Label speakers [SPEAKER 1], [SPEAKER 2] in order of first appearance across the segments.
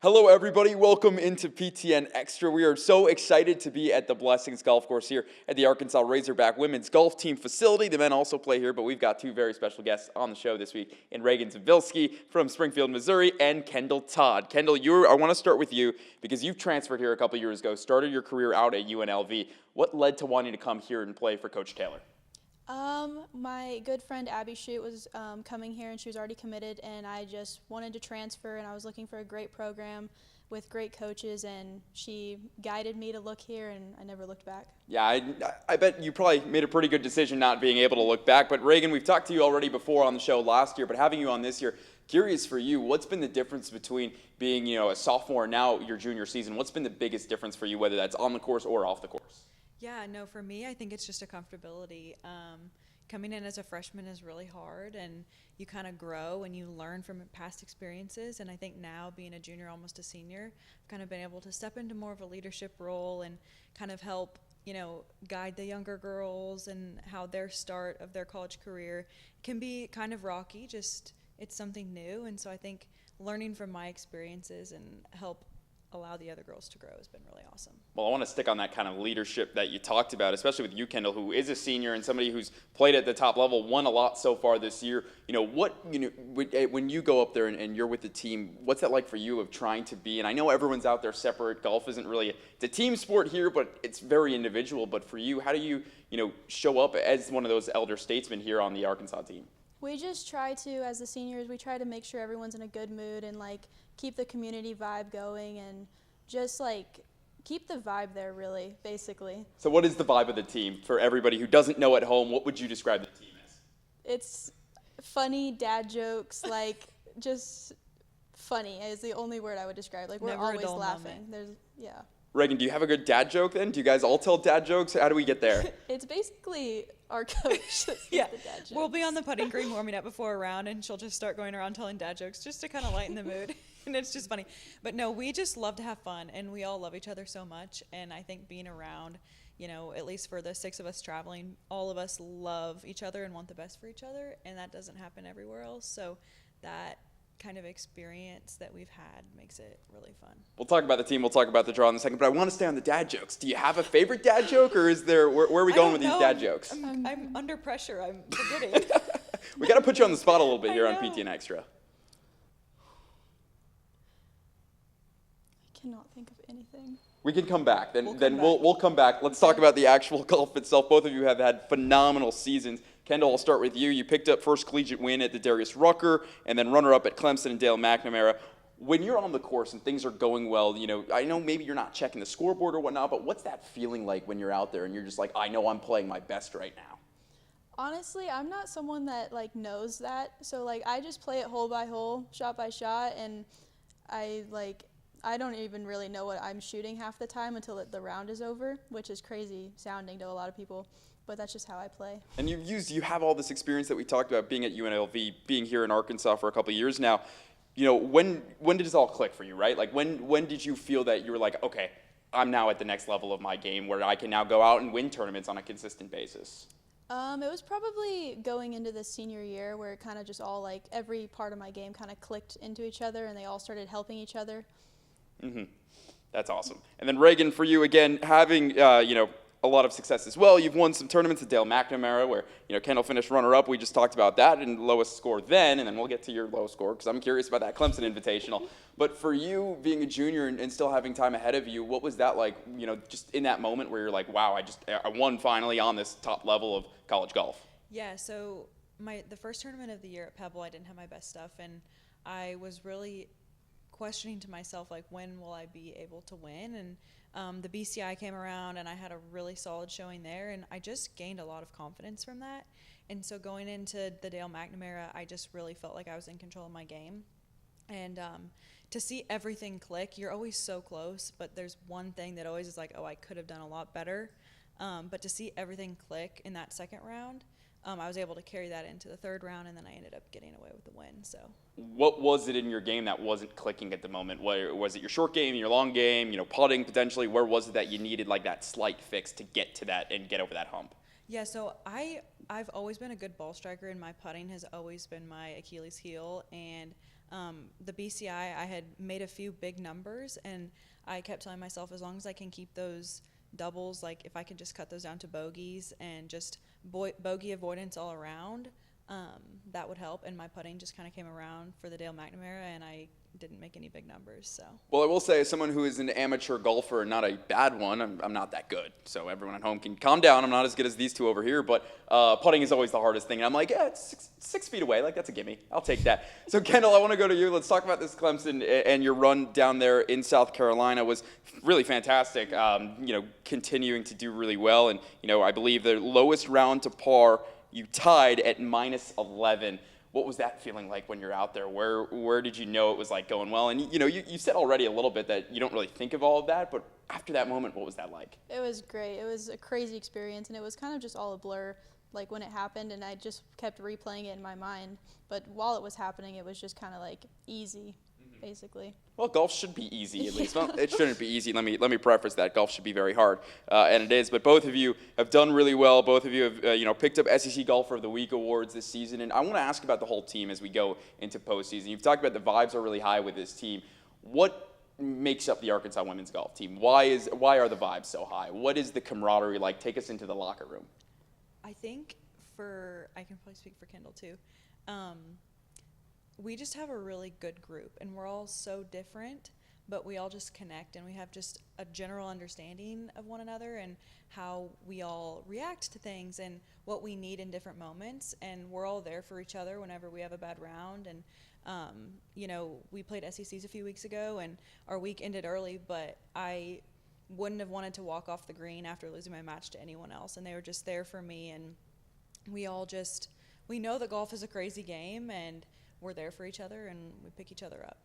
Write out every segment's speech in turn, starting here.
[SPEAKER 1] Hello, everybody. Welcome into PTN Extra. We are so excited to be at the Blessings Golf Course here at the Arkansas Razorback Women's Golf Team facility. The men also play here, but we've got two very special guests on the show this week in Reagan Zibilski from Springfield, Missouri, and Kendall Todd. Kendall, I want to start with you because you've transferred here a couple years ago, started your career out at UNLV. What led to wanting to come here and play for Coach Taylor?
[SPEAKER 2] My good friend Abby Shute was coming here, and she was already committed, and I just wanted to transfer, and I was looking for a great program with great coaches, and she guided me to look here, and I never looked back.
[SPEAKER 1] Yeah, I bet you probably made a pretty good decision not being able to look back. But Reagan, we've talked to you already before on the show last year, but having you on this year, curious for you, what's been the difference between being, a sophomore and now your junior season? What's been the biggest difference for you, whether that's on the course or off the course?
[SPEAKER 3] Yeah, no, for me, I think it's just a comfortability. Coming in as a freshman is really hard, and you kind of grow and you learn from past experiences. And I think now, being a junior, almost a senior, I've kind of been able to step into more of a leadership role and kind of help, guide the younger girls and how their start of their college career can be kind of rocky. Just it's something new, and so I think learning from my experiences and help allow the other girls to grow has been really awesome.
[SPEAKER 1] Well, I want to stick on that kind of leadership that you talked about, especially with you, Kendall, who is a senior and somebody who's played at the top level, won a lot so far this year. When you go up there and you're with the team, what's that like for you of trying to be? And I know everyone's out there separate. Golf isn't really it's a team sport here, but it's very individual. But for you, how do you show up as one of those elder statesmen here on the Arkansas team?
[SPEAKER 2] We just try to, as the seniors, we try to make sure everyone's in a good mood and keep the community vibe going and just keep the vibe there, really, basically.
[SPEAKER 1] So what is the vibe of the team for everybody who doesn't know at home? What would you describe the team as?
[SPEAKER 2] It's funny dad jokes, just funny is the only word I would describe. We're
[SPEAKER 3] Never a
[SPEAKER 2] always
[SPEAKER 3] dull
[SPEAKER 2] laughing.
[SPEAKER 3] moment.
[SPEAKER 1] Reagan, do you have a good dad joke then? Do you guys all tell dad jokes? How do we get there?
[SPEAKER 2] It's basically our coach that
[SPEAKER 3] Yeah,
[SPEAKER 2] the dad jokes.
[SPEAKER 3] we'll be on the putting green warming up before a round, and she'll just start going around telling dad jokes just to kind of lighten the mood. And it's just funny. But no, we just love to have fun, and we all love each other so much. And I think being around, at least for the 6 of us traveling, all of us love each other and want the best for each other, and that doesn't happen everywhere else. So that kind of experience that we've had makes it really fun.
[SPEAKER 1] We'll talk about the team, we'll talk about the draw in a second, but I want to stay on the dad jokes. Do you have a favorite dad joke, or is there where are we going with these dad jokes?
[SPEAKER 3] I'm under pressure. I'm forgetting.
[SPEAKER 1] We got to put you on the spot a little bit here on
[SPEAKER 3] I know.
[SPEAKER 1] PTN Extra.
[SPEAKER 2] I cannot think of anything.
[SPEAKER 1] We can come back. Then
[SPEAKER 3] We'll
[SPEAKER 1] we'll come back. Let's talk about the actual golf itself. Both of you have had phenomenal seasons. Kendall, I'll start with you. You picked up first collegiate win at the Darius Rucker and then runner-up at Clemson and Dale McNamara. When you're on the course and things are going well, I know maybe you're not checking the scoreboard or whatnot, but what's that feeling like when you're out there and you're just like, I know I'm playing my best right now?
[SPEAKER 2] Honestly, I'm not someone that knows that. So I just play it hole by hole, shot by shot, and I don't even really know what I'm shooting half the time until the round is over, which is crazy sounding to a lot of people. But that's just how I play.
[SPEAKER 1] And you have all this experience that we talked about being at UNLV, being here in Arkansas for a couple of years now. When did this all click for you, right? When did you feel that you were like, okay, I'm now at the next level of my game where I can now go out and win tournaments on a consistent basis?
[SPEAKER 2] It was probably going into the senior year where it kind of just all every part of my game kind of clicked into each other and they all started helping each other.
[SPEAKER 1] Mm-hmm. That's awesome. And then Reagan, for you again, having a lot of success as well. You've won some tournaments at Dale McNamara where Kendall finished runner-up. We just talked about that and lowest score then, and then we'll get to your low score because I'm curious about that Clemson Invitational. But for you, being a junior and still having time ahead of you, what was that like? Just in that moment where you're like, wow, I won finally on this top level of college golf.
[SPEAKER 3] Yeah, so the first tournament of the year at Pebble, I didn't have my best stuff, and I was really questioning to myself, when will I be able to win? And the BCI came around, and I had a really solid showing there, and I just gained a lot of confidence from that. And so going into the Dale McNamara, I just really felt like I was in control of my game. And to see everything click, you're always so close, but there's one thing that always is like, oh, I could have done a lot better. But to see everything click in that second round, I was able to carry that into the third round, and then I ended up getting away with the win. So,
[SPEAKER 1] what was it in your game that wasn't clicking at the moment? Was it your short game, your long game, putting potentially? Where was it that you needed that slight fix to get to that and get over that hump?
[SPEAKER 3] Yeah, so I've always been a good ball striker, and my putting has always been my Achilles heel, and The BCI, I had made a few big numbers, and I kept telling myself, as long as I can keep those doubles, like if I can just cut those down to bogeys and just bogey avoidance all around, that would help. And my putting just kind of came around for the Dale McNamara, and I didn't make any big numbers. So.
[SPEAKER 1] Well, I will say, as someone who is an amateur golfer and not a bad one, I'm not that good. So everyone at home can calm down. I'm not as good as these two over here, but putting is always the hardest thing. And I'm like, yeah, it's six feet away. Like, that's a gimme. I'll take that. So, Kendall, I want to go to you. Let's talk about this Clemson and your run down there in South Carolina was really fantastic. Continuing to do really well. And, I believe the lowest round to par, you tied at -11. What was that feeling like when you're out there? Where did you know it was like going well? And you said already a little bit that you don't really think of all of that, but after that moment, what was that like?
[SPEAKER 2] It was great. It was a crazy experience, and it was kind of just all a blur, like when it happened, and I just kept replaying it in my mind. But while it was happening, it was just kind of like easy, basically.
[SPEAKER 1] Well, golf should be easy, at least. Well, it shouldn't be easy. Let me preface that. Golf should be very hard, and it is. But both of you have done really well. Both of you have picked up SEC Golfer of the Week awards this season. And I want to ask about the whole team as we go into postseason. You've talked about the vibes are really high with this team. What makes up the Arkansas women's golf team? Why are the vibes so high? What is the camaraderie like? Take us into the locker room.
[SPEAKER 3] I think I can probably speak for Kendall too. We just have a really good group, and we're all so different, but we all just connect, and we have just a general understanding of one another and how we all react to things and what we need in different moments, and we're all there for each other whenever we have a bad round. And we played SECs a few weeks ago, and our week ended early, but I wouldn't have wanted to walk off the green after losing my match to anyone else, and they were just there for me. And we know that golf is a crazy game, and we're there for each other, and we pick each other up.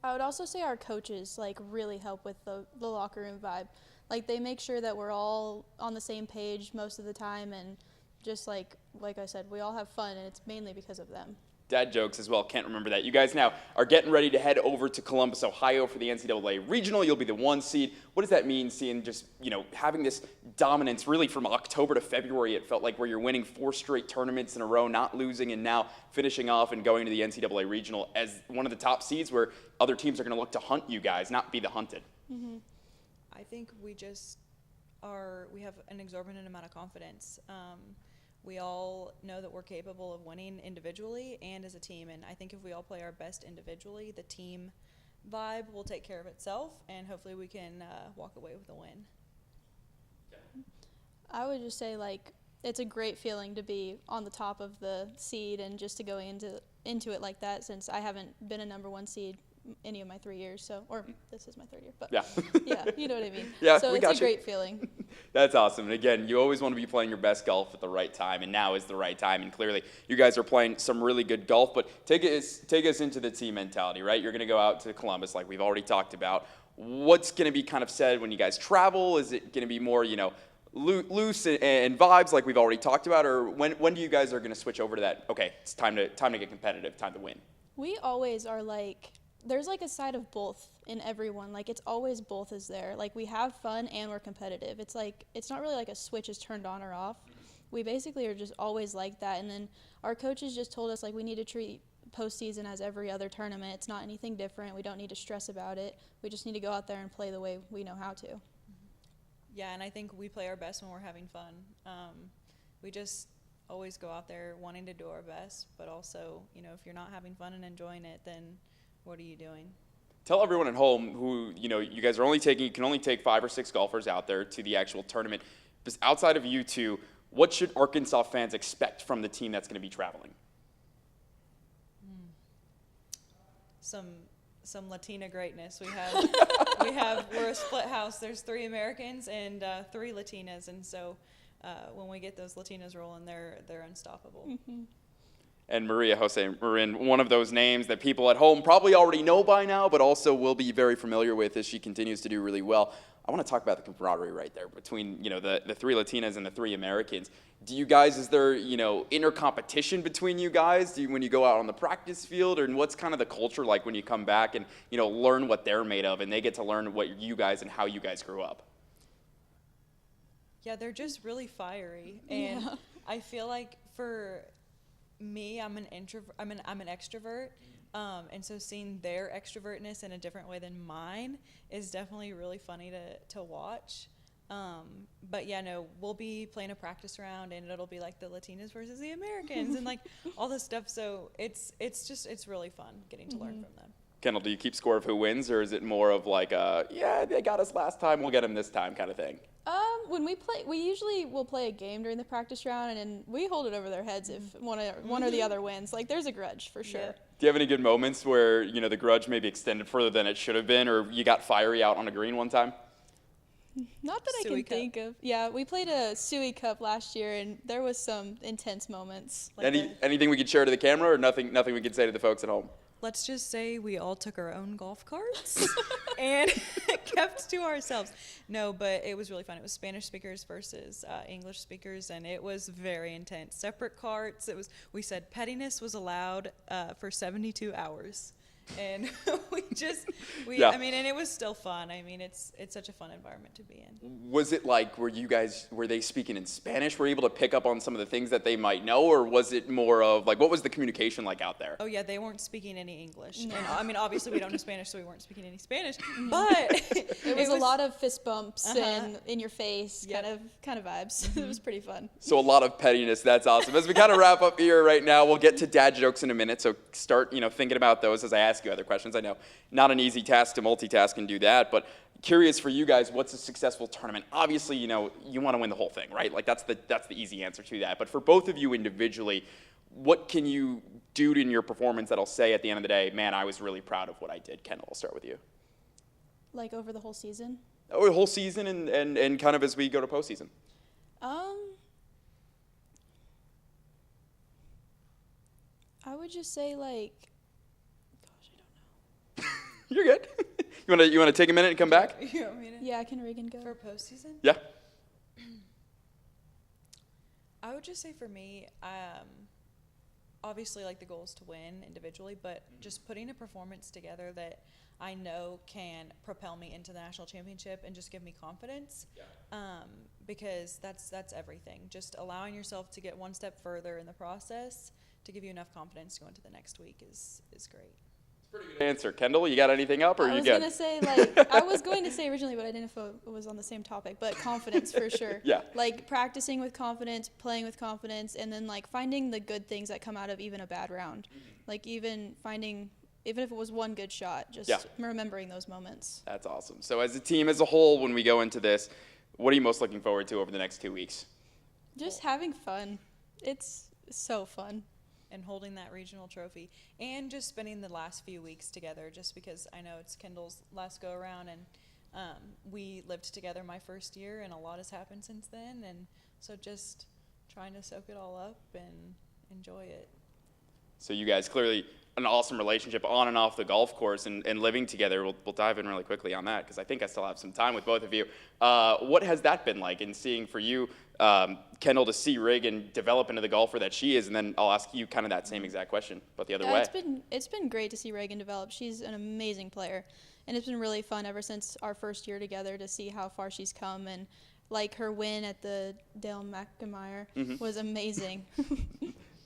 [SPEAKER 2] I would also say our coaches really help with the locker room vibe. Like, they make sure that we're all on the same page most of the time, and just like I said, we all have fun, and it's mainly because of them.
[SPEAKER 1] Dad jokes as well. Can't remember that. You guys now are getting ready to head over to Columbus, Ohio for the NCAA Regional. You'll be the 1 seed. What does that mean, seeing just, having this dominance really from October to February, it felt like, where you're winning 4 straight tournaments in a row, not losing, and now finishing off and going to the NCAA Regional as one of the top seeds where other teams are going to look to hunt you guys, not be the hunted?
[SPEAKER 2] Mm-hmm.
[SPEAKER 3] I think we have an exorbitant amount of confidence. We all know that we're capable of winning individually and as a team, and I think if we all play our best individually, the team vibe will take care of itself, and hopefully we can walk away with a win.
[SPEAKER 2] I would just say, it's a great feeling to be on the top of the seed and just to go into it like that, since I haven't been a number 1 seed any of my 3 years, this is my 3rd year, but
[SPEAKER 1] yeah,
[SPEAKER 2] you know what I mean.
[SPEAKER 1] Yeah,
[SPEAKER 2] so it's a great feeling.
[SPEAKER 1] That's awesome. And again, you always want to be playing your best golf at the right time, and now is the right time. And clearly, you guys are playing some really good golf. But take us into the team mentality, right? You're going to go out to Columbus, like we've already talked about. What's going to be kind of said when you guys travel? Is it going to be more, loose and vibes, like we've already talked about, or when do you guys are going to switch over to that? Okay, it's time to get competitive, time to win.
[SPEAKER 2] We always are there's a side of both in everyone. It's always both is there. We have fun and we're competitive. It's it's not really a switch is turned on or off. We basically are just always like that. And then our coaches just told us we need to treat postseason as every other tournament. It's not anything different. We don't need to stress about it. We just need to go out there and play the way we know how to.
[SPEAKER 3] Yeah, and I think we play our best when we're having fun. We just always go out there wanting to do our best, but also, if you're not having fun and enjoying it, then what are you doing?
[SPEAKER 1] Tell everyone at home who, you guys you can only take 5 or 6 golfers out there to the actual tournament. But outside of you two, what should Arkansas fans expect from the team that's going to be traveling?
[SPEAKER 3] Some Latina greatness. We're a split house. There's 3 Americans and 3 Latinas, and so when we get those Latinas rolling, they're unstoppable.
[SPEAKER 2] Mm-hmm.
[SPEAKER 1] And Maria Jose Marin, one of those names that people at home probably already know by now, but also will be very familiar with as she continues to do really well. I want to talk about the camaraderie right there between, the 3 Latinas and the 3 Americans. Do you guys, is there, inner competition between you guys when you go out on the practice field? Or what's kind of the culture like when you come back and, learn what they're made of and they get to learn what you guys and how you guys grew up?
[SPEAKER 3] Yeah, they're just really fiery. And I feel like me, I'm an introvert. I'm an extrovert. And so seeing their extrovertness in a different way than mine is definitely really funny to watch. But yeah, no, we'll be playing a practice round, and it'll be like the Latinas versus the Americans and like all this stuff. So it's really fun getting to learn from them.
[SPEAKER 1] Kendall, do you keep score of who wins, or is it more of like yeah, they got us last time, we'll get them this time kind of thing?
[SPEAKER 2] When we play, we usually will play a game during the practice round, and we hold it over their heads if one or the other wins. Like, there's a grudge for sure.
[SPEAKER 3] Yeah.
[SPEAKER 1] Do you have any good moments where, you know, the grudge maybe extended further than it should have been, or you got fiery out on a green one time?
[SPEAKER 2] Not that I
[SPEAKER 3] Suey
[SPEAKER 2] can
[SPEAKER 3] Cup.
[SPEAKER 2] think of. Yeah, we played a Suey Cup last year, and there was some intense moments.
[SPEAKER 3] Like
[SPEAKER 1] Anything we could share to the camera, or nothing we could say to the folks at home?
[SPEAKER 3] Let's just say we all took our own golf carts and kept to ourselves. No, but it was really fun. It was Spanish speakers versus English speakers, and it was very intense. Separate carts. We said pettiness was allowed for 72 hours. And
[SPEAKER 1] Yeah.
[SPEAKER 3] I mean, and it was still fun. I mean, it's such a fun environment to be in.
[SPEAKER 1] Was it like, were they speaking in Spanish? Were you able to pick up on some of the things that they might know, or was it more of like, what was the communication like out there?
[SPEAKER 3] Oh yeah, they weren't speaking any English. No. And I mean, obviously we don't know Spanish, so we weren't speaking any Spanish. But
[SPEAKER 2] It was a lot of fist bumps
[SPEAKER 3] Uh-huh.
[SPEAKER 2] and in your face
[SPEAKER 3] Yep.
[SPEAKER 2] kind of vibes. It was pretty fun.
[SPEAKER 1] So a lot of pettiness. That's awesome. As we kind of wrap up here right now, we'll get to dad jokes in a minute. So start, thinking about those as I ask you other questions. I know not an easy task to multitask and do that, but curious for you guys, what's a successful tournament? Obviously, you want to win the whole thing, right? Like that's the easy answer to that. But for both of you individually, what can you do in your performance that'll say at the end of the day, man, I was really proud of what I did? Kendall, I'll start with you.
[SPEAKER 2] Like over the whole season?
[SPEAKER 1] Oh, the whole season and kind of as we go to postseason.
[SPEAKER 2] I would just say like, gosh, I don't know.
[SPEAKER 1] You're good. You want to take a minute and come back?
[SPEAKER 3] You want me to?
[SPEAKER 2] Yeah, can Reagan go?
[SPEAKER 3] For postseason?
[SPEAKER 1] Yeah.
[SPEAKER 3] I would just say for me, obviously like the goal is to win individually, but just putting a performance together that I know can propel me into the national championship and just give me confidence.
[SPEAKER 1] Yeah.
[SPEAKER 3] Because that's everything. Just allowing yourself to get one step further in the process to give you enough confidence to go into the next week is great.
[SPEAKER 1] Pretty good answer. Kendall, you got anything up, or
[SPEAKER 2] I
[SPEAKER 1] you
[SPEAKER 2] was
[SPEAKER 1] good?
[SPEAKER 2] gonna say I was going to say originally, but I didn't know if it was on the same topic. But confidence for sure.
[SPEAKER 1] Yeah.
[SPEAKER 2] Like practicing with confidence, playing with confidence, and then like finding the good things that come out of even a bad round. Like even if it was one good shot, just remembering those moments.
[SPEAKER 1] That's awesome. So as a team as a whole, when we go into this, what are you most looking forward to over the next 2 weeks?
[SPEAKER 2] Just having fun. It's so fun.
[SPEAKER 3] And holding that regional trophy and just spending the last few weeks together, just because I know it's Kendall's last go around, and we lived together my first year and a lot has happened since then, and so just trying to soak it all up and enjoy it.
[SPEAKER 1] So you guys clearly an awesome relationship on and off the golf course, and living together. We'll dive in really quickly on that because I think I still have some time with both of you. What has that been like in seeing for you, Kendall, to see Reagan develop into the golfer that she is? And then I'll ask you kind of that same exact question, but the other way.
[SPEAKER 2] It's been great to see Reagan develop. She's an amazing player, and it's been really fun ever since our first year together to see how far she's come. And like her win at the Dale McNamara was amazing.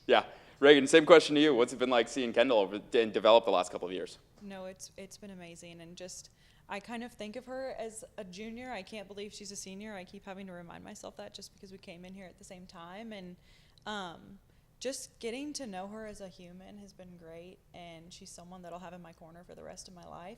[SPEAKER 1] Yeah. Reagan, same question to you. What's it been like seeing Kendall develop the last couple of years?
[SPEAKER 3] No, it's been amazing, and just I kind of think of her as a junior. I can't believe she's a senior. I keep having to remind myself that just because we came in here at the same time, and just getting to know her as a human has been great, and she's someone that I'll have in my corner for the rest of my life.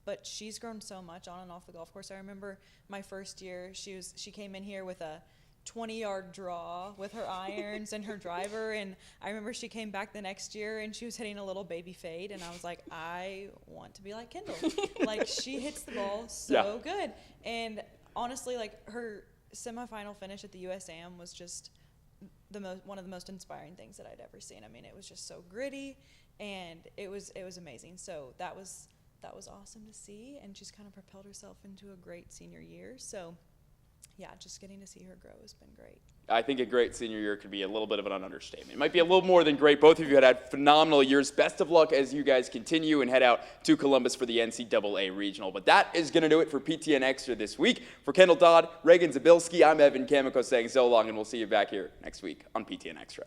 [SPEAKER 3] But she's grown so much on and off the golf course. I remember my first year, she came in here with a 20-yard draw with her irons and her driver, and I remember she came back the next year and she was hitting a little baby fade, and I was like, I want to be like Kendall. Like, she hits the ball so good. And honestly, like, her semifinal finish at the USAM was just one of the most inspiring things that I'd ever seen. I mean, it was just so gritty, and it was amazing. So that was awesome to see, and she's kind of propelled herself into a great senior year. So yeah, just getting to see her grow has been great.
[SPEAKER 1] I think a great senior year could be a little bit of an understatement. It might be a little more than great. Both of you had phenomenal years. Best of luck as you guys continue and head out to Columbus for the NCAA Regional. But that is going to do it for PTN Extra this week. For Kendall, Todd, Reagan, Zibilski, I'm Evan Kamiko saying so long, and we'll see you back here next week on PTN Extra.